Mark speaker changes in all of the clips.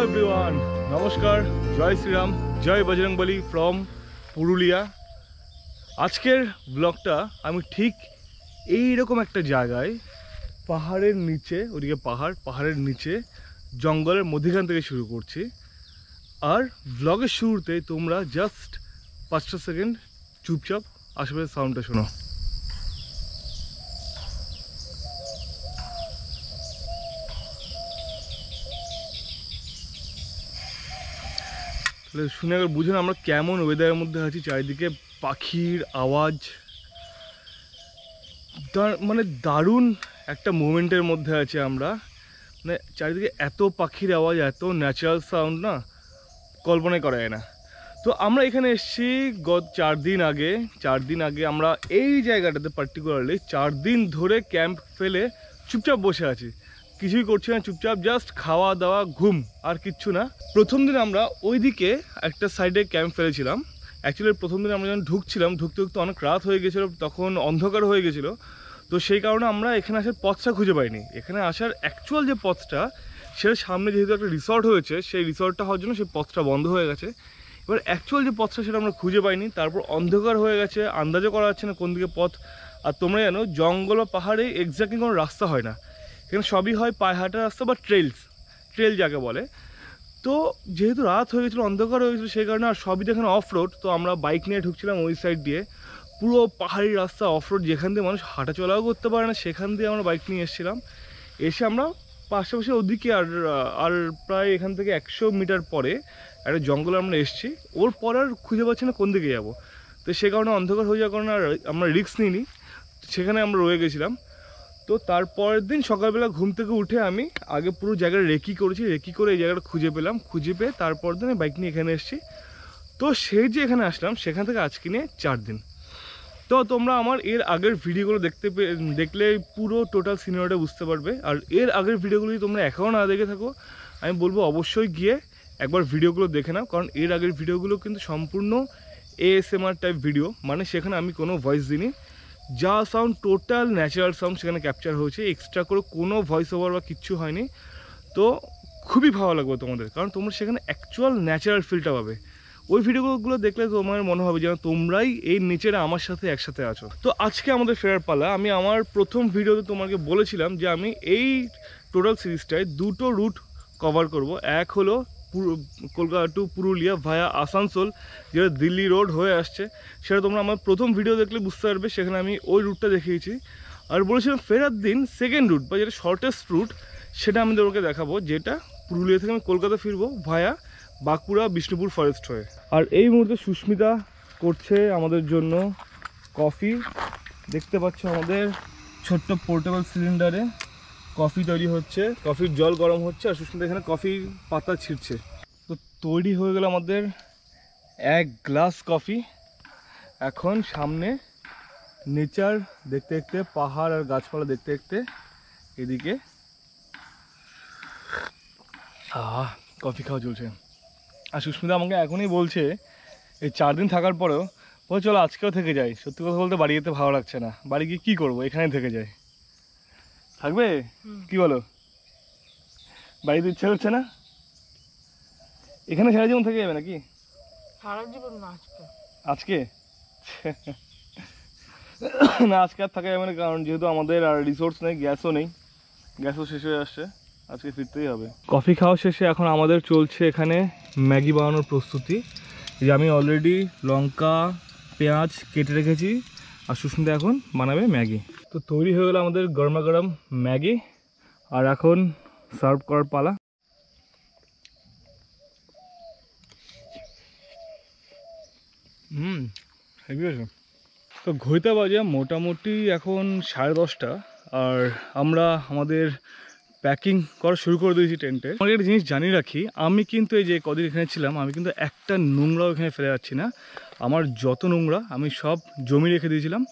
Speaker 1: Everyone, নমস্কার, জয় শ্রীরাম, জয় Bajrangbali from Purulia. আজকের ব্লগটা আমি ঠিক এইরকম একটা জায়গায় পাহাড়ের নিচে, ওদিকে পাহাড়ের নিচে জঙ্গলের মধ্যখান থেকে শুরু করছি। আর ব্লগের শুরুতে তোমরা জাস্ট 5টা সেকেন্ড চুপচাপ আশেপাশের সাউন্ডটা শোনো। শুনে আগে বুঝুন আমরা কেমন ওয়েদারের মধ্যে আছি। চারিদিকে পাখির আওয়াজ, মানে দারুণ একটা মোমেন্টের মধ্যে আছি আমরা। মানে চারিদিকে এত পাখির আওয়াজ, এত ন্যাচারাল সাউন্ড, না কল্পনাই করা যায় না। তো আমরা এখানে এসেছি গত 4 দিন আগে আমরা এই জায়গাটাতে পার্টিকুলারলি 4 দিন ধরে ক্যাম্প ফেলে চুপচাপ বসে আছি, কিছুই করছি না, চুপচাপ জাস্ট খাওয়া দাওয়া ঘুম, আর কিচ্ছু না। প্রথম দিন আমরা ওইদিকে একটা সাইডে ক্যাম্প ফেলেছিলাম। অ্যাকচুয়ালি প্রথম দিন আমরা যখন ঢুকতে অনেক রাত হয়ে গেছিলো, তখন অন্ধকার হয়ে গেছিলো। তো সেই কারণে আমরা এখানে আসার পথটা খুঁজে পাইনি। এখানে আসার অ্যাকচুয়াল যে পথটা, সেটা সামনে যেহেতু একটা রিসর্ট হয়েছে, সেই রিসর্টটা হওয়ার জন্য সেই পথটা বন্ধ হয়ে গেছে। এবার অ্যাকচুয়াল যে পথটা সেটা আমরা খুঁজে পাইনি। তারপর অন্ধকার হয়ে গেছে, আন্দাজও করা যাচ্ছে না কোন দিকে পথ। আর তোমরা জানো জঙ্গল বা পাহাড়ে এক্স্যাক্টলি কোনো রাস্তা হয় না, এখানে সবই হয় পায়ে হাঁটার রাস্তা বা ট্রেল যাকে বলে। তো যেহেতু রাত হয়ে গেছিলো, অন্ধকার হয়ে গেছিলো, সেই কারণে আর সবই তো এখানে অফ রোড। তো আমরা বাইক নিয়ে ঢুকছিলাম ওই সাইড দিয়ে, পুরো পাহাড়ি রাস্তা অফ রোড, যেখান দিয়ে মানুষ হাঁটা চলাও করতে পারে না, সেখান দিয়ে আমরা বাইক নিয়ে এসেছিলাম। এসে আমরা পাশাপাশি ওদিকে আর প্রায় এখান থেকে 100 মিটার পরে একটা জঙ্গলে আমরা এসেছি। ওর পর আর খুঁজে পাচ্ছি না কোন দিকে যাবো। তো সে কারণে অন্ধকার হয়ে যাওয়ার কারণে আর আমরা রিস্ক নিইনি, সেখানে আমরা রয়ে গেছিলাম। তো তারপরের দিন সকালবেলা ঘুম থেকে উঠে আমি আগে পুরো জায়গাটা রেকি করে এই জায়গাটা খুঁজে পেয়ে তারপর দিন বাইক নিয়ে এখানে এসেছি। তো সেই যে এখানে আসলাম, সেখান থেকে আজকে নিয়ে 4 দিন। তো তোমরা আমার এর আগের ভিডিওগুলো দেখলে পুরো টোটাল সিনেমাটা বুঝতে পারবে। আর এর আগের ভিডিওগুলো যদি তোমরা এখনও না দেখে থাকো, আমি বলবো অবশ্যই গিয়ে একবার ভিডিওগুলো দেখে নাও, কারণ এর আগের ভিডিওগুলো কিন্তু সম্পূর্ণ ASMR টাইপ ভিডিও। মানে সেখানে আমি কোনো ভয়েস দিইনি, যা সাউন্ড টোটাল ন্যাচারাল সাউন্ড সেখানে ক্যাপচার হয়েছে, এক্সট্রা করে কোনো ভয়েস ওভার বা কিচ্ছু হয়নি। তো খুবই ভালো লাগবে তোমাদের, কারণ তোমরা সেখানে অ্যাকচুয়াল ন্যাচারাল ফিলটা পাবে। ওই ভিডিওগুলো দেখলে তোমার মনে হবে যেন তোমরাই এই নেচারে আমার সাথে একসাথে আছো। তো আজকে আমাদের ফেরার পালা। আমি আমার প্রথম ভিডিওতে তোমাকে বলেছিলাম যে আমি এই টোটাল সিরিজটায় 2টো রুট কভার করব। এক হলো কলকাতা টু পুরুলিয়া ভায়া আসানসোল, যেটা দিল্লি রোড হয়ে আসছে, সেটা তোমরা আমার প্রথম ভিডিও দেখলে বুঝতে পারবে। সেখানে আমি ওই রুটটা দেখিয়েছি। আর বলেছিলাম ফেরার দিন সেকেন্ড রুট বা যেটা শর্টেস্ট রুট, সেটা আমি তোমাকে দেখাবো, যেটা পুরুলিয়া থেকে আমি কলকাতা ফিরবো ভায়া বাঁকুড়া বিষ্ণুপুর ফরেস্ট হয়ে। আর এই মুহূর্তে সুস্মিতা করছে আমাদের জন্য কফি। দেখতে পাচ্ছ আমাদের ছোট্ট পোর্টেবল সিলিন্ডারে কফি তৈরি হচ্ছে, কফির জল গরম হচ্ছে, আর সুস্মিতা এখানে কফির পাতা ছিঁড়ছে। তো তৈরি হয়ে গেল আমাদের 1 গ্লাস কফি। এখন সামনে নেচার দেখতে দেখতে, পাহাড় আর গাছপালা দেখতে দেখতে এদিকে কফি খাওয়া চলছে। আর সুস্মিতা আমাকে এখনই বলছে, এই 4 দিন থাকার পরেও বলে চলো আজকেও থেকে যাই। সত্যি কথা বলতে বাড়ি যেতে ভালো লাগছে না, বাড়ি গিয়ে কী করবো, এখানেই থেকে যাই। থাকবে কি বলো? বাড়িতে ইচ্ছা করছে না? এখানে সারা জীবন থেকে যাবে নাকি?
Speaker 2: সারা জীবন না,
Speaker 1: আজকে না, আজকে আর থাকা যাবে না, কারণ যেহেতু আমাদের আর রিসোর্স নেই, গ্যাসও শেষ হয়ে আসছে, আজকে ফিরতেই হবে। কফি খাওয়া শেষে এখন আমাদের চলছে এখানে ম্যাগি বানানোর প্রস্তুতি। যে আমি অলরেডি লঙ্কা পেঁয়াজ কেটে রেখেছি, আর সুস্মিতা এখন বানাবে ম্যাগি। তো তৈরি হয়ে গেলো আমাদের গরমা গরম ম্যাগি, আর এখন সার্ভ করার পালা। হেভি আছে। তো ঘড়িতে বাজে মোটামুটি এখন 10:30, আর আমরা আমাদের প্যাকিং করা শুরু করে দিয়েছি টেন্টে। আমাকে একটা জিনিস জানিয়ে রাখি, আমি কিন্তু এই যে কদিন এখানে ছিলাম, আমি কিন্তু একটা নোংরাও এখানে ফেলে যাচ্ছি না। আমার যত নোংরা আমি সব জমি রেখে দিয়েছিলাম,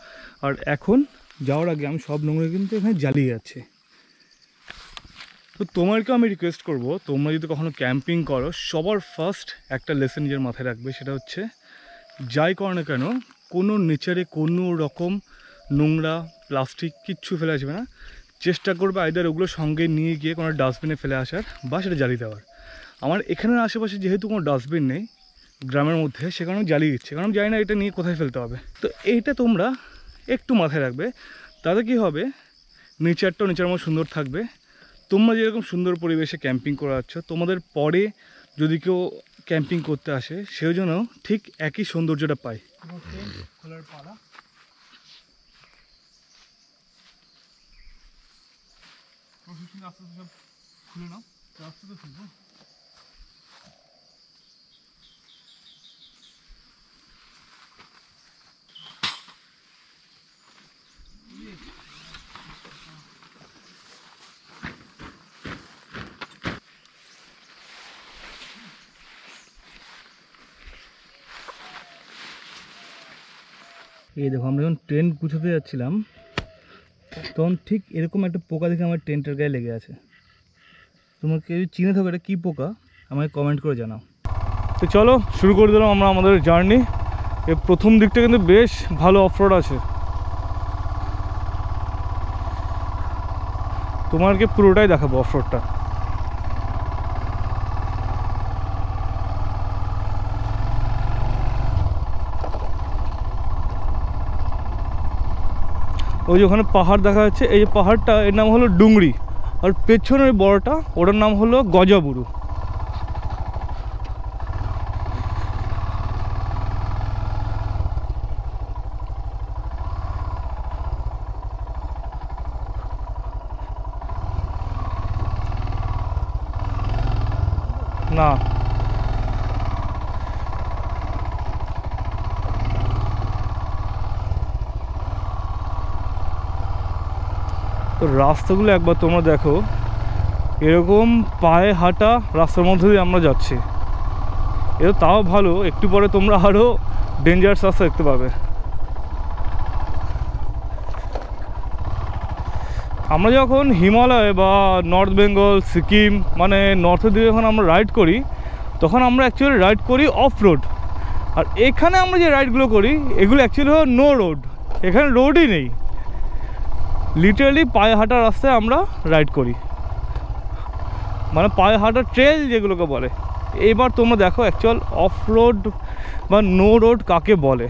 Speaker 1: আর এখন যাওয়ার আগে আমি সব নোংরা কিন্তু এখানে জ্বালিয়ে যাচ্ছি। তো তোমাকেও আমি রিকোয়েস্ট করব, তোমরা যদি কখনো ক্যাম্পিং করো, সবার ফার্স্ট একটা লেসন নিজের মাথায় রাখবে, সেটা হচ্ছে যাই করো না কেন, কোনো নেচারে কোনো রকম নোংরা প্লাস্টিক কিচ্ছু ফেলে আসবে না। চেষ্টা করবে আইদার ওগুলো সঙ্গে নিয়ে গিয়ে কোনো ডাস্টবিনে ফেলে আসার, বা সেটা জ্বালিয়ে দেওয়ার। আমার এখানের আশেপাশে যেহেতু কোনো ডাস্টবিন নেই গ্রামের মধ্যে, সে কারণে জ্বালিয়ে দিচ্ছে, কারণ জানি না এটা নিয়ে কোথায় ফেলতে হবে। তো এইটা তোমরা একটু মাথায় রাখবে, তাতে কী হবে নেচারটাও নেচার মতো সুন্দর থাকবে। তোমরা যেরকম সুন্দর পরিবেশে ক্যাম্পিং করে যাচ্ছ, তোমাদের পরে যদি কেউ ক্যাম্পিং করতে আসে সেও যেন ঠিক একই সৌন্দর্যটা পায়। খোলার পালা আস্তে আস্তে সব খুলে নাও, আস্তে আস্তে খুলবো। এই দেখো, আমরা যখন টেন্ট গুছাতে যাচ্ছিলাম তখন ঠিক এরকম একটা পোকা দেখে আমার টেন্টের গায়ে লেগে আছে। তোমরা কেউ চিনে থাকো এটা কী পোকা আমাকে কমেন্ট করে জানাও। তো চলো শুরু করে দিলাম আমরা আমাদের জার্নি। এর প্রথম দিকটা কিন্তু বেশ ভালো অফরোড আছে, তোমাকে পুরোটাই দেখাবো অফরোডটা। ওই যে ওখানে পাহাড় দেখা যাচ্ছে, এই যে পাহাড়টা এর নাম হলো ডুংরি, আর পেছনের বড়টা ওটার নাম হলো গজাবুরু। না তো রাস্তাগুলো একবার তোমরা দেখো, এরকম পায়ে হাঁটা রাস্তার মধ্যে দিয়ে আমরা যাচ্ছি। এটা তাও ভালো, একটু পরে তোমরা আরও ডেঞ্জারাস রাস্তা দেখতে পাবে। আমরা যখন হিমালয় বা নর্থ বেঙ্গল সিকিম মানে নর্থের দিকে যখন আমরা রাইড করি, তখন আমরা অ্যাকচুয়ালি রাইড করি অফ রোড। আর এখানে আমরা যে রাইডগুলো করি এগুলো অ্যাকচুয়ালি হলো নো রোড, এখানে রোডই নেই, লিটারালি পায়ে হাঁটা রাস্তায় আমরা রাইড করি, মানে পায়ে হাঁটা ট্রেল যেগুলোকে বলে। এইবার তোমরা দেখো অ্যাকচুয়াল অফ রোড বা নো রোড কাকে বলে।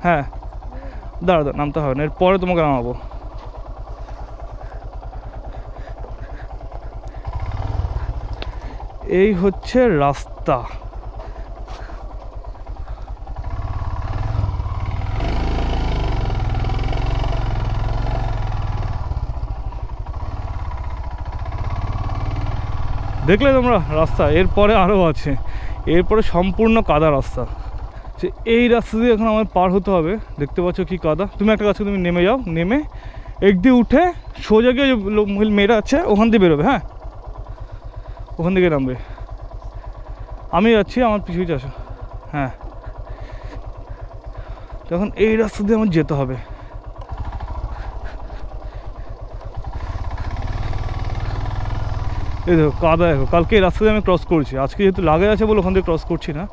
Speaker 1: হ্যাঁ দাঁড়া নামতে হবে না, এরপরে তোমাকে নামাবো। এই হচ্ছে রাস্তা। দেখলে তোমরা রাস্তা, এরপরে আরও আছে, এরপরে সম্পূর্ণ কাদা রাস্তা। সে এই রাস্তা দিয়ে এখন আমার পার হতে হবে। দেখতে পাচ্ছ কি কাদা। তুমি একটা কাছে তুমি নেমে যাও, নেমে একদিকে উঠে সোজা গিয়ে মেয়েরা আছে ওখান দিয়ে বেরোবে। হ্যাঁ ওখান থেকে নামবে, আমি যাচ্ছি, আমার পিছু পিছু আসো। হ্যাঁ তখন এই রাস্তা দিয়ে আমার যেতে হবে। এই দেখো কাদা, দেখো কালকে এই রাস্তা দিয়ে আমি ক্রস করছি, আজকে যেহেতু লাগে আছে বলে ওখান থেকে ক্রস করছি না।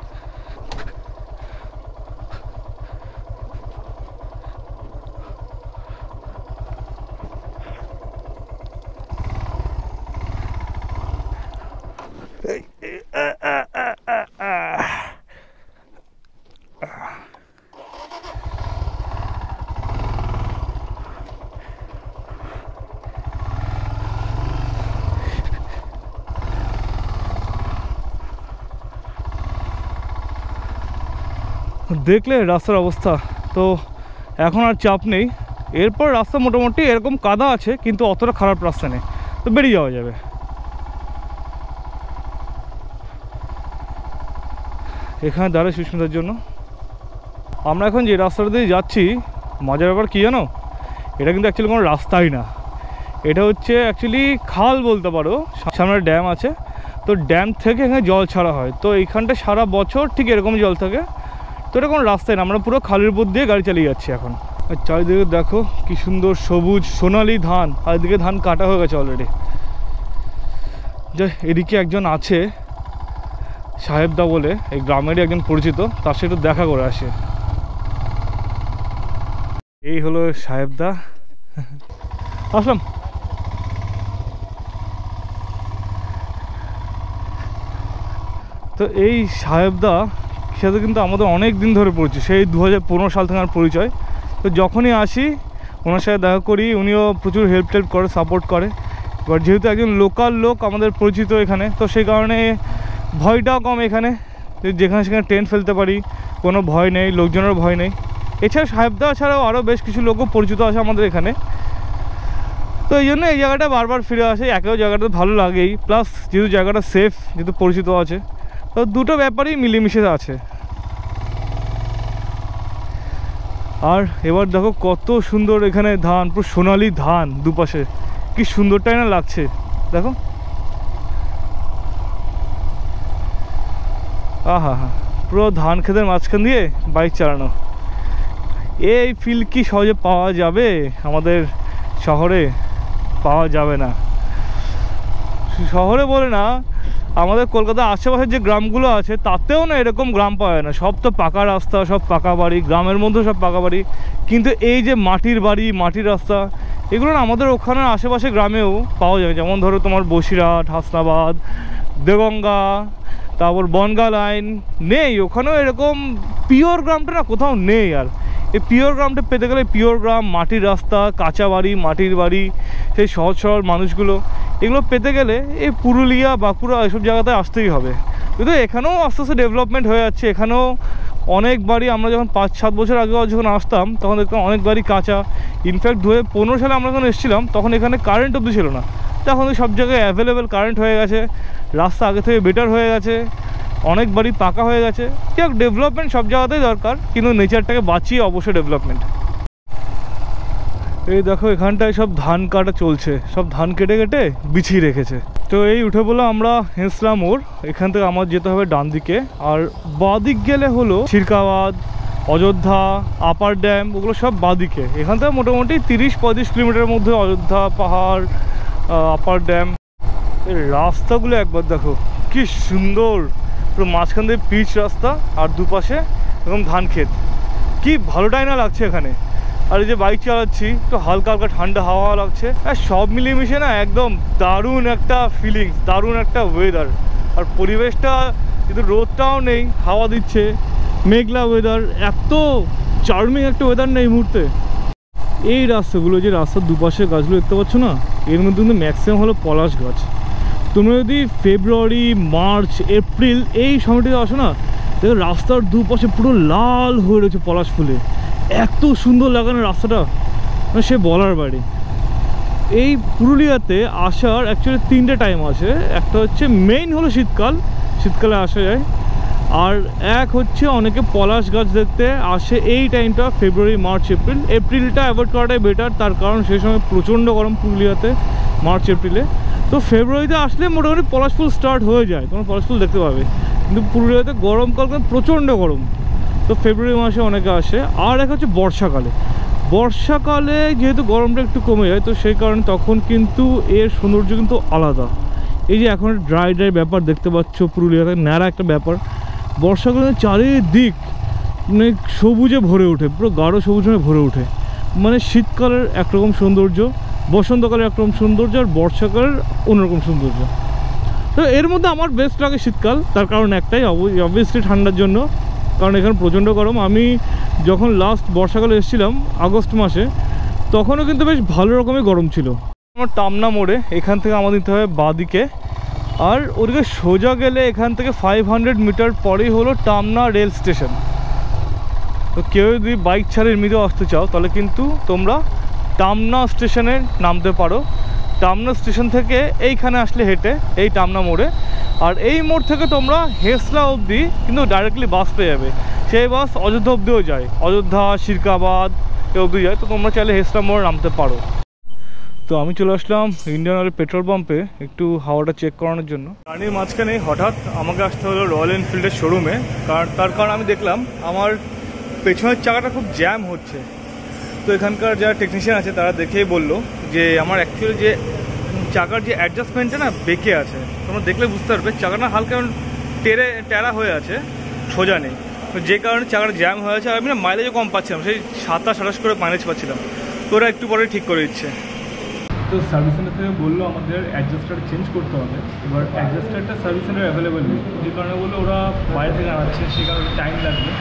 Speaker 1: দেখলে রাস্তার অবস্থা। তো এখন আর চাপ নেই, এরপর রাস্তা মোটামুটি এরকম কাদা আছে কিন্তু অতটা খারাপ রাস্তা নেই, তো বেরিয়ে যাওয়া যাবে। এখানে দাঁড়ায় সুস্মিতার জন্য। আমরা এখন যে রাস্তাটা দিয়ে যাচ্ছি, মজার ব্যাপার কী জানো, এটা কিন্তু অ্যাকচুয়ালি কোনো রাস্তাই না, এটা হচ্ছে অ্যাকচুয়ালি খাল বলতে পারো। সামনে ড্যাম আছে, তো ড্যাম থেকে এখানে জল ছাড়া হয়, তো এইখানটা সারা বছর ঠিক এরকম জল থাকে। তো এটা কোনো রাস্তায় না, আমরা পুরো খালের উপর দিয়ে গাড়ি চালিয়ে যাচ্ছি এখন। আর চারিদিকে দেখো কি সুন্দর সবুজ সোনালি ধান, আর এদিকে ধান কাটা হয়ে গেছে অলরেডি। যে এদিকে একজন আছে সাহেবদা বলে, এই গ্রামেরই একজন পরিচিত, তার সাথে একটু দেখা করে আসে। এই হলো সাহেবদা। আসলাম। তো এই সাহেবদা সাথে কিন্তু আমাদের অনেক দিন ধরে পরিচয়, সেই 2015 সাল থেকে আমার পরিচয়। তো যখনই আসি ওনার সাথে দেখা করি, উনিও প্রচুর হেল্প টেল্প করে, সাপোর্ট করে। এবার যেহেতু একজন লোকাল লোক আমাদের পরিচিত এখানে, তো সেই কারণে ভয়টাও কম এখানে, যেখানে সেখানে টেন্ট ফেলতে পারি, কোনো ভয় নেই, লোকজনের ভয় নেই। এছাড়া সাহেবদা ছাড়াও আরও বেশ কিছু লোকও পরিচিত আছে আমাদের এখানে। তো এই জন্য এই জায়গাটা বারবার ফিরে আসে, একেও জায়গাটা ভালো লাগেই, প্লাস যেহেতু জায়গাটা সেফ, যেহেতু পরিচিত আছে, তো দুটো ব্যাপারই মিলেমিশে আছে। আর এবার দেখো কত সুন্দর এখানে ধান, পুরো সোনালি ধান দুপাশে, কি সুন্দরটাই না লাগছে দেখো। আহা হা, পুরো ধান ক্ষেতের মাঝখান দিয়ে বাইক চালানো, এই ফিল কি সহজে পাওয়া যাবে আমাদের শহরে? পাওয়া যাবে না। শহরে বলে না, আমাদের কলকাতার আশেপাশের যে গ্রামগুলো আছে তাতেও না এরকম গ্রাম পাওয়া যায় না। সব তো পাকা রাস্তা, সব পাকা বাড়ি, গ্রামের মধ্যেও সব পাকা বাড়ি, কিন্তু এই যে মাটির বাড়ি, মাটির রাস্তা, এগুলো না আমাদের ওখানের আশেপাশে গ্রামেও পাওয়া যায়। যেমন ধরো তোমার বসিরহাট, হাসনাবাদ, দেগঙ্গা, তারপর বনগা লাইন, নেই ওখানেও এরকম পিওর গ্রামটা না কোথাও নেই। আর এই পিওর গ্রামটা পেতে গেলে, পিওর গ্রাম, মাটির রাস্তা, কাঁচা বাড়ি, মাটির বাড়ি, সেই সহজ সরল মানুষগুলো, এগুলো পেতে গেলে এই পুরুলিয়া, বাঁকুড়া, এসব জায়গাতে আসতেই হবে। কিন্তু এখানেও আস্তে আস্তে ডেভেলপমেন্ট হয়ে যাচ্ছে। এখানেও অনেক বাড়ি, আমরা যখন 5-7 বছর আগে যখন আসতাম তখন দেখতাম অনেক বাড়ি কাঁচা। ইনফ্যাক্ট 2015 সালে আমরা যখন এসেছিলাম তখন এখানে কারেন্ট অবধি ছিল না, তখন সব জায়গায় অ্যাভেলেবেল কারেন্ট হয়ে গেছে, রাস্তা আগে থেকে বেটার হয়ে গেছে, অনেক বাড়ি পাকা হয়ে গেছে। ঠিক ডেভেলপমেন্ট সব জায়গাতেই দরকার, কিন্তু নেচারটাকে বাঁচিয়ে অবশ্যই ডেভেলপমেন্ট। এই দেখো এখানটায় সব ধান কাটা চলছে, সব ধান কেটে কেটে বিছিয়ে রেখেছে। তো এই উঠে বললাম আমরা হেঁসলা মোড়, এখান থেকে আমার যেতে হবে ডান দিকে, আর বাঁদিক গেলে হলো শিরকাবাদ, অযোধ্যা, আপার ড্যাম, ওগুলো সব বাঁদিকে। এখান থেকে মোটামুটি 30-35 কিলোমিটারের মধ্যে অযোধ্যা পাহাড়, আপার ড্যাম। এই রাস্তাগুলো একবার দেখো কি সুন্দর, পুরো মাঝখান দিয়ে পিচ রাস্তা, আর দুপাশে এরকম ধান ক্ষেত, কি ভালোটাই না লাগছে এখানে। আর এই যে বাইক চালাচ্ছি, তো হালকা হালকা ঠান্ডা হাওয়া লাগছে, আর সব মিলিয়ে মিশে না একদম দারুণ একটা ফিলিংস, দারুণ একটা ওয়েদার। আর পরিবেশটা, কিন্তু রোদটাও নেই, হাওয়া দিচ্ছে, মেঘলা ওয়েদার, এত চার্মিং একটা ওয়েদার নেই এই মুহূর্তে। এই রাস্তাগুলো, যে রাস্তার দুপাশে গাছগুলো দেখতে পাচ্ছ না, এর মধ্যে কিন্তু ম্যাক্সিমাম হলো পলাশ গাছ। তোমরা যদি ফেব্রুয়ারি, মার্চ, এপ্রিল এই সময়টিতে আসো না, দেখো রাস্তার দুপাশে পুরো লাল হয়ে রয়েছে পলাশ ফুলে, এত সুন্দর লাগানো রাস্তাটা, মানে সে বলার বাইরে। এই পুরুলিয়াতে আসার অ্যাকচুয়ালি 3টে টাইম আছে। একটা হচ্ছে মেইন হলো শীতকাল, শীতকালে আসা যায়। আর এক হচ্ছে অনেকে পলাশ গাছ দেখতে আসে এই টাইমটা, ফেব্রুয়ারি, মার্চ, এপ্রিল। এপ্রিলটা অ্যাভয়েড করাটাই বেটার, তার কারণ সেই সময় প্রচণ্ড গরম পুরুলিয়াতে মার্চ এপ্রিলে। তো ফেব্রুয়ারিতে আসলে মোটামুটি পলাশ ফুল স্টার্ট হয়ে যায়, তোমরা পলাশ ফুল দেখতে পাবে। কিন্তু পুরুলিয়াতে গরমকাল প্রচণ্ড গরম, তো ফেব্রুয়ারি মাসে অনেকে আসে। আর এক হচ্ছে বর্ষাকালে, বর্ষাকালে যেহেতু গরমটা একটু কমে যায়, তো সেই কারণে তখন কিন্তু এর সৌন্দর্য কিন্তু আলাদা। এই যে এখন ড্রাই ড্রাই ব্যাপার দেখতে পাচ্ছ পুরুলিয়াতে, ন্যাড়া একটা ব্যাপার। বর্ষাকালে চারিদিক মানে সবুজে ভরে ওঠে, পুরো গাঢ় সবুজে ভরে ওঠে। মানে শীতকালের একরকম সৌন্দর্য, বসন্তকালের একরকম সৌন্দর্য, আর বর্ষাকালের অন্যরকম সৌন্দর্য। তো এর মধ্যে আমার বেস্ট লাগে শীতকাল, তার কারণ একটাই, অবভিয়াসলি ঠান্ডার জন্য, কারণ এখানে প্রচণ্ড গরম। আমি যখন লাস্ট বর্ষাকালে এসেছিলাম আগস্ট মাসে, তখনও কিন্তু বেশ ভালো রকমের গরম ছিল। আমার টামনা মোড়ে, এখান থেকে আমাদের নিতে হবে বাঁদিকে, আর ওদিকে সোজা গেলে এখান থেকে 500 মিটার পরেই হলো টামনা রেল স্টেশন। তো কেউ যদি বাইক ছাড়ে এমনিতেও আসতে চাও, তাহলে কিন্তু তোমরা টামনা স্টেশনে নামতে পারো। টামনা স্টেশন থেকে এইখানে আসলে হেঁটে এই টামনা মোড়ে, আর এই মোড় থেকে তোমরা হেঁসলা অবধি কিন্তু ডাইরেক্টলি বাস পেয়ে যাবে। সেই বাস অযোধ্যা অবধিও যায়, অযোধ্যা, শিরকাবাদ এ অবধি যায়। তো তোমরা চাইলে হেঁসলা মোড়ে নামতে পারো। তো আমি চলে আসলাম ইন্ডিয়ান অয়েল পেট্রোল পাম্পে একটু হাওয়াটা চেক করানোর জন্য। গাড়ির মাঝখানে হঠাৎ আমাকে আসতে হলো রয়্যাল এনফিল্ডের শোরুমে, তার কারণ আমি দেখলাম আমার পেছনের চাকাটা খুব জ্যাম হচ্ছে। তো এখানকার যারা টেকনিশিয়ান আছে তারা দেখেই বললো যে আমার অ্যাকচুয়ালি যে চাকার যে অ্যাডজাস্টমেন্টটা না বেঁকে আছে, তোমরা দেখলে বুঝতে পারবে চাকাটা হালকা টেরা হয়ে আছে, সোজা নেই। তো যে কারণে চাকাটা জ্যাম হয়ে আছে, আর আমি না মাইলেজও কম পাচ্ছিলাম, সেই 27-28 করে মাইলেজ পাচ্ছিলাম। তো ওরা একটু পরে ঠিক করে দিচ্ছে। তো সার্ভিস সেন্টার থেকে বললো আমাদের অ্যাডজাস্টার চেঞ্জ করতে হবে। এবার অ্যাডজাস্টারটা সার্ভিস সেন্টার অ্যাভেলেবেল নেই, যে কারণে বললো ওরা বাইরে থেকে আনাচ্ছে, সেই কারণে টাইম লাগবে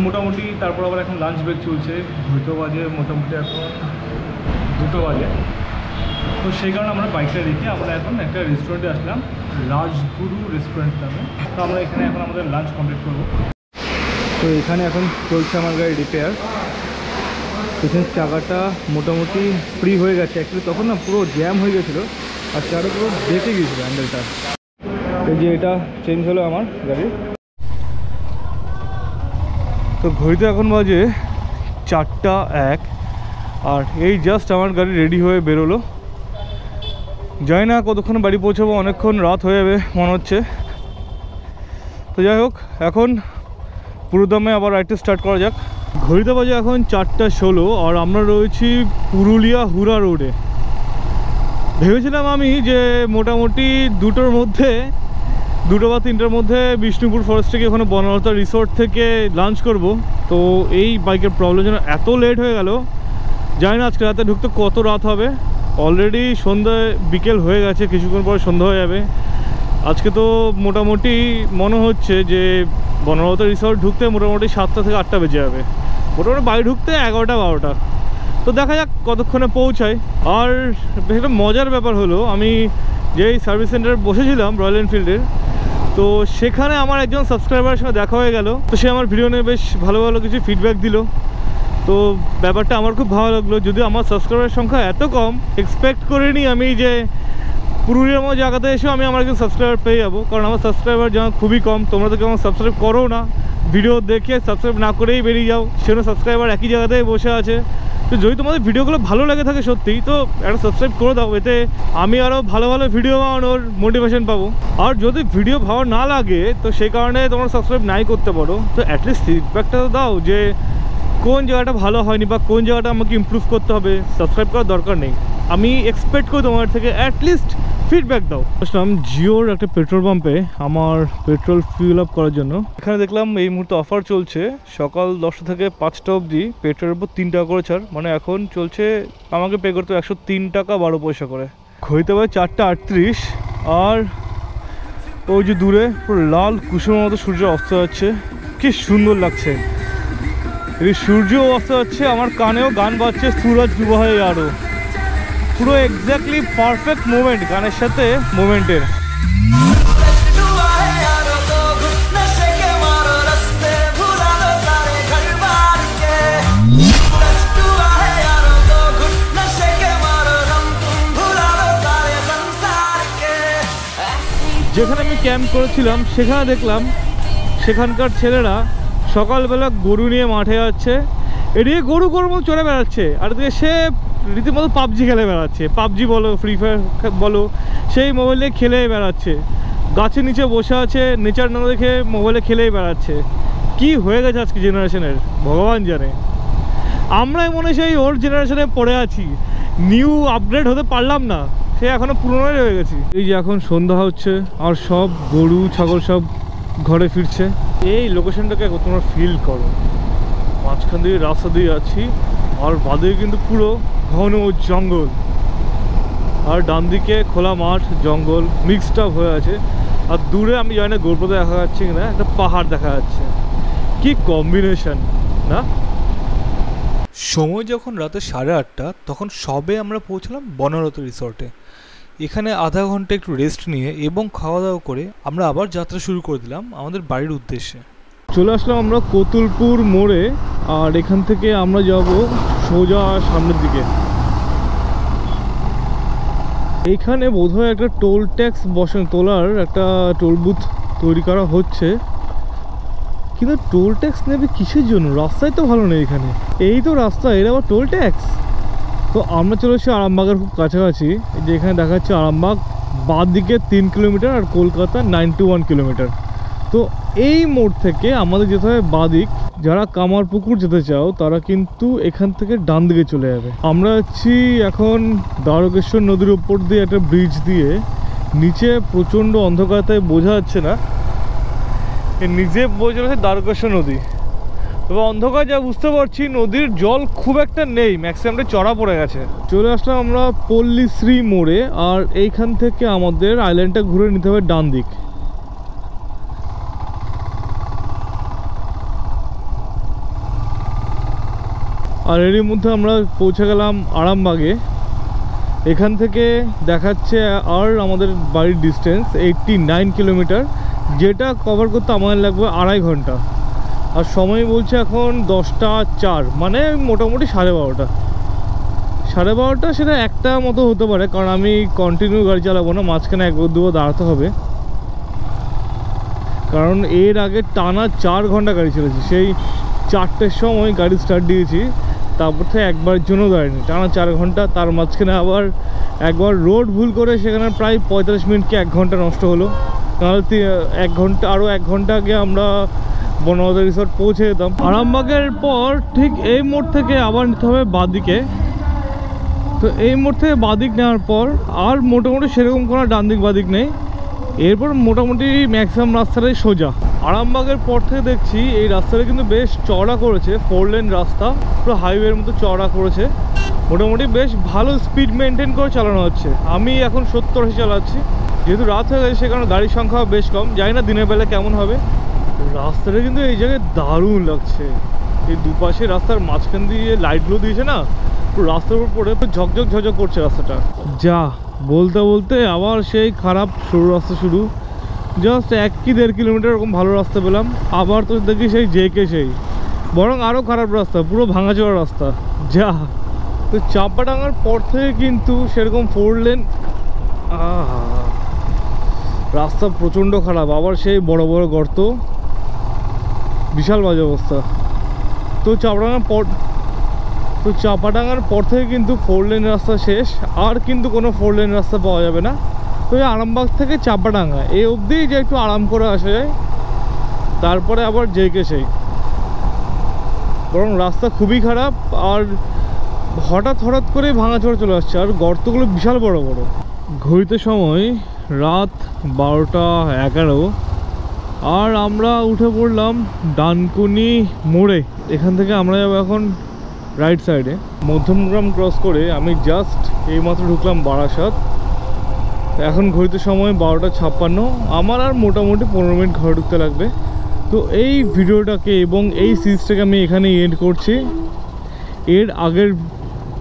Speaker 1: মোটামুটি। তারপর আবার এখন লাঞ্চ ব্রেক চলছে, 2টো বাজে, মোটামুটি এখন 2টো বাজে। তো সেই কারণে আমরা বাইকটা রেখে আমরা এখন একটা রেস্টুরেন্টে আসলাম, রাজগুরু রেস্টুরেন্ট নামে। তো আমরা এখানে এখন আমাদের লাঞ্চ কমপ্লিট করবো। তো এখানে এখন চলছে আমার গাড়ি রিপেয়ার। পেছনের চাকাটা মোটামুটি ফ্রি হয়ে গেছে, অ্যাকচুয়ালি তখন না পুরো জ্যাম হয়ে গেছিলো আর চাকাটা পুরো বেঁকে গিয়েছিলো হ্যান্ডেলটা। এই যে এটা চেঞ্জ হলো আমার গাড়ি। তো ঘড়িতে এখন বাজে 4:01 আর এই জাস্ট আমার গাড়ি রেডি হয়ে বেরোলো। জানি না কতক্ষণ বাড়ি পৌঁছাবো, অনেকক্ষণ রাত হয়ে যাবে মনে হচ্ছে। তো যাই হোক, এখন পুরো দমে আবার রাইডটা স্টার্ট করা যাক। ঘড়িতে বাজে এখন 4:16 আর আমরা রয়েছি পুরুলিয়া হুড়া রোডে। ভেবেছিলাম আমি যে মোটামুটি 2টোর মধ্যে, 2টো বা 3টোর মধ্যে বিষ্ণুপুর ফরেস্ট থেকে ওখানে বনলতা রিসোর্ট থেকে লাঞ্চ করব। তো এই বাইকের প্রবলেম যেন এত লেট হয়ে গেল, জানি না আজকে রাতে ঢুকতে কত রাত হবে। অলরেডি সন্ধ্যায় বিকেল হয়ে গেছে, কিছুক্ষণ পরে সন্ধ্যা হয়ে যাবে। আজকে তো মোটামুটি মনে হচ্ছে যে বনলতা রিসোর্ট ঢুকতে মোটামুটি 7টা থেকে 8টা বেজে যাবে, মোটামুটি বাড়ি ঢুকতে 11টা 12টা। তো দেখা যাক কতক্ষণে পৌঁছায়। আর একটা মজার ব্যাপার হলো, আমি যেই সার্ভিস সেন্টারে বসেছিলাম রয়্যাল এনফিল্ডের, তো সেখানে আমার একজন সাবস্ক্রাইবারের সঙ্গে দেখা হয়ে গেল। তো সে আমার ভিডিও নিয়ে বেশ ভালো ভালো কিছু ফিডব্যাক দিল। তো ব্যাপারটা আমার খুব ভালো লাগলো। যদি আমার সাবস্ক্রাইবারের সংখ্যা এত কম, এক্সপেক্ট করিনি আমি যে পুরুলিয়ার মতো জায়গাতে এসেও আমি আমার একজন সাবস্ক্রাইবার পেয়ে যাবো, কারণ আমার সাবস্ক্রাইবার যেমন খুবই কম। তোমরা তো কেমন সাবস্ক্রাইব করো না, ভিডিও দেখে সাবস্ক্রাইব না করেই বেরিয়ে যাও, সেজন্য সাবস্ক্রাইবার একই জায়গাতেই বসে আছে। তো যদি তোমাদের ভিডিওগুলো ভালো লাগে থাকে সত্যিই, তো একটা সাবস্ক্রাইব করে দাও, এতে আমি আরও ভালো ভালো ভিডিও বানানোর মোটিভেশন পাবো। আর যদি ভিডিও ভালো না লাগে তো সেই কারণে তোমরা সাবস্ক্রাইব নাই করতে পারো, তো অ্যাটলিস্ট ফিডব্যাকটা তো দাও যে কোন জায়গাটা ভালো হয়নি বা কোন জায়গাটা আমাকে ইমপ্রুভ করতে হবে। সাবস্ক্রাইব করার দরকার নেই, আমি এক্সপেক্ট করি তোমার থেকে অ্যাটলিস্ট ফিডব্যাক দাও। আসলাম জিওর একটা পেট্রোল পাম্পে আমার পেট্রোল ফিল আপ করার জন্য। এখানে দেখলাম এই মুহূর্তে অফার চলছে, সকাল 10টা থেকে 5টা অবধি পেট্রোলের উপর 3 টাকা করে ছাড়, মানে এখন চলছে আমাকে পে করতে 103 টাকা 12 পয়সা করে। ঘড়িতে পারে 4:38 আর ওই যে দূরে পুরো লাল কুসুমের মতো সূর্য অস্ত যাচ্ছে, কি সুন্দর লাগছে। এই সূর্য অস্ত যাচ্ছে, আমার কানেও গান বাজছে সুরজ ডুবা হয়ে আরো, পুরো এক্স্যাক্টলি পারফেক্ট মোমেন্ট গানের সাথে মোমেন্টের। যেখানে আমি ক্যাম্প করেছিলাম সেখানে দেখলাম সেখানকার ছেলেরা সকালবেলা গরু নিয়ে মাঠে যাচ্ছে, এদিকে গরু গরুর মতো চড়ে বেড়াচ্ছে, আর এদিকে সে রীতিমতো পাবজি খেলে বেড়াচ্ছে। পাবজি বলো, ফ্রি ফায়ার বলো, সেই মোবাইলে খেলে বেড়াচ্ছে। গাছের নিচে বসে আছে, নেচার না দেখে মোবাইলে খেলেই বেড়াচ্ছে। কি হয়ে গেছে আজকে জেনারেশনের ভগবান জানে। আমরাই মনে সেই ওর জেনারেশনে পড়ে আছি, নিউ আপগ্রেড হতে পারলাম না, সে এখনও পুরনোই রয়ে গেছি। এই যে এখন সন্ধ্যা হচ্ছে আর সব গরু ছাগল সব ঘরে ফিরছে। এই লোকেশনটাকে তোমরা ফিল করো, মাঝখান দিয়ে রাস্তা দিয়ে আছি আর বাদে কিন্তু পুরো ঘন জঙ্গল, আর ডান দিকে খোলা মাঠ জঙ্গল মিক্সড আপ হয়ে আছে, আর দূরে আমি জানি না গোলপথে দেখা যাচ্ছে কিনা একটা পাহাড় দেখা যাচ্ছে। কি কম্বিনেশন না।
Speaker 3: সময় যখন রাতে 8:30 তখন সবে আমরা পৌঁছলাম বনলতা রিসর্টে। এখানে আধা ঘন্টা একটু রেস্ট নিয়ে এবং খাওয়া দাওয়া করে আমরা আবার যাত্রা শুরু করে দিলাম আমাদের বাড়ির উদ্দেশ্যে।
Speaker 1: চলে আসলাম আমরা কতুলপুর মোড়ে, আর এখান থেকে আমরা যাব সোজা সামনের দিকে। এইখানে বোধহয় একটা টোল ট্যাক্স তোলার একটা টোল বুথ তৈরি করা হচ্ছে, কিন্তু টোল ট্যাক্স নেবে কিসের জন্য? রাস্তায় তো ভালো নেই এখানে, এই তো রাস্তা, এর আবার টোল ট্যাক্স। তো আমরা চলে এসেছি আরামবাগের খুব কাছাকাছি, যে এখানে দেখা যাচ্ছে আরামবাগ বাঁ দিকে 3 কিলোমিটার আর কলকাতা 91 কিলোমিটার। তো এই মোড় থেকে আমাদের যেতে হবে বাঁ দিক। যারা কামারপুকুর যেতে চাও তারা কিন্তু এখান থেকে ডান দিকে চলে যাবে। আমরা যাচ্ছি এখন দ্বারকেশ্বর নদীর উপর দিয়ে একটা ব্রিজ দিয়ে, নিচে প্রচণ্ড অন্ধকারতায় বোঝা যাচ্ছে না, এর নিচে বোঝা যাচ্ছে দ্বারকেশ্বর নদী। তবে অন্ধকার যা বুঝতে পারছি নদীর জল খুব একটা নেই, ম্যাক্সিমামটা চড়া পড়ে গেছে। চলে আসলাম আমরা পল্লীশ্রী মোড়ে, আর এইখান থেকে আমাদের আইল্যান্ডটা ঘুরে নিতে হবে ডান দিক। আর এরই মধ্যে আমরা পৌঁছে গেলাম আরামবাগে। এখান থেকে দেখাচ্ছে আর আমাদের বাড়ির ডিস্টেন্স 89 কিলোমিটার, যেটা কভার করতে আমাদের লাগবে 2.5 ঘন্টা। আর সময় বলছে এখন 10টা 4, মানে মোটামুটি 12:30। 12:30 সেটা একটা মতো হতে পারে, কারণ আমি কন্টিনিউ গাড়ি চালাবো না, মাঝখানে 1-2বার দাঁড়াতে হবে। কারণ এর আগে টানা 4 ঘন্টা গাড়ি চলেছি, সেই 4টের সময় গাড়ি স্টার্ট দিয়েছি, তারপর থেকে একবারের জন্য দাঁড়ায়নি, টানা 4 ঘন্টা। তার মাঝখানে আবার একবার রোড ভুল করে সেখানে প্রায় 45 মিনিট কি 1 ঘন্টা নষ্ট হলো। তাহলে 1 ঘন্টা, আরও 1 ঘন্টা আগে আমরা বনলতা রিসর্ট পৌঁছে যেতাম। আরামবাগের পর ঠিক এই মোড় থেকে আবার নিতে হবে বাঁদিকে। তো এই মোড় থেকে বাঁদিক নেওয়ার পর আর মোটামুটি সেরকম কোনো ডান দিক বাঁদিক নেই, এরপর মোটামুটি ম্যাক্সিমাম রাস্তাটাই সোজা। আরামবাগের পর থেকে দেখছি এই রাস্তাটা কিন্তু বেশ চওড়া করেছে, 4 লেন রাস্তা, পুরো হাইওয়ের মতো চওড়া করেছে। মোটামুটি বেশ ভালো স্পিড মেনটেন করে চালানো হচ্ছে। আমি এখন 70-80 চালাচ্ছি, যেহেতু রাত হয়ে গেছে সে কারণে গাড়ির সংখ্যা বেশ কম। জানি না দিনের বেলা কেমন হবে। রাস্তাটা কিন্তু এই জায়গায় দারুণ লাগছে। এই দুপাশে রাস্তার মাঝখান দিয়ে লাইটগুলো দিয়েছে না, পুরো রাস্তার উপর পড়ে ঝকঝক ঝকঝক করছে রাস্তাটা। যা বলতে বলতে আবার সেই খারাপ সরু রাস্তা শুরু। জাস্ট 1-1.5 কিলোমিটার এরকম ভালো রাস্তা পেলাম, আবার তো দেখি সেই জেকে সেই বরং আরও খারাপ রাস্তা, পুরো ভাঙাচোরা রাস্তা। যা তো চাপাডাঙ্গার পর থেকে কিন্তু সেরকম 4 লেন রাস্তা প্রচণ্ড খারাপ, আবার সেই বড় বড় গর্ত, বিশাল বাজে অবস্থা। তো চাপাডাঙ্গার পর থেকে কিন্তু 4 লেন রাস্তা শেষ, আর কিন্তু কোনো 4 লেন রাস্তা পাওয়া যাবে না। তো এই আরামবাগ থেকে চাপাডাঙ্গা এই অবধি যে একটু আরাম করে আসা যায়, তারপরে আবার জেকে সেই, বরং রাস্তা খুবই খারাপ। আর হঠাৎ করে ভাঙাচোরা চলে আসছে, আর গর্তগুলো বিশাল বড় বড়। ঘড়িতে সময় রাত 12:11, আর আমরা উঠে পড়লাম ডানকুনি মোড়ে। এখান থেকে আমরা যাবো এখন রাইট সাইডে। মধ্যমগ্রাম ক্রস করে আমি জাস্ট এইমাত্র ঢুকলাম বারাসাত। এখন ঘড়িতে সময় 12:56, আমার আর মোটামুটি 15 মিনিট ঘরে ঢুকতে লাগবে। তো এই ভিডিওটাকে এবং এই সিরিজটাকে আমি এখানে এন্ড করছি।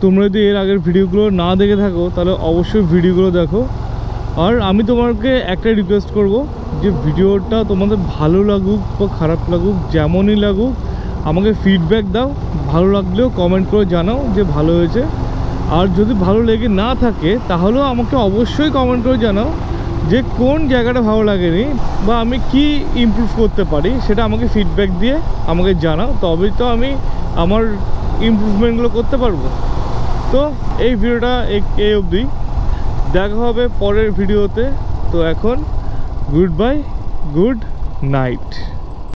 Speaker 1: তোমরা যদি এর আগের ভিডিওগুলো না দেখে থাকো তাহলে অবশ্যই ভিডিওগুলো দেখো। আর আমি তোমাকে একটা রিকোয়েস্ট করব যে ভিডিওটা তোমাদের ভালো লাগুক বা খারাপ লাগুক, যেমনই লাগুক আমাকে ফিডব্যাক দাও। ভালো লাগলেও কমেন্ট করে জানাও যে ভালো হয়েছে, আর যদি ভালো লেগে না থাকে তাহলেও আমাকে অবশ্যই কমেন্ট করে জানাও যে কোন জায়গাটা ভালো লাগেনি বা আমি কি ইমপ্রুভ করতে পারি, সেটা আমাকে ফিডব্যাক দিয়ে আমাকে জানাও, তবেই তো আমি আমার ইমপ্রুভমেন্টগুলো করতে পারবো। তো এই ভিডিওটা এই অবধি, দেখা হবে পরের ভিডিওতে। তো এখন গুড বাই, গুড নাইট।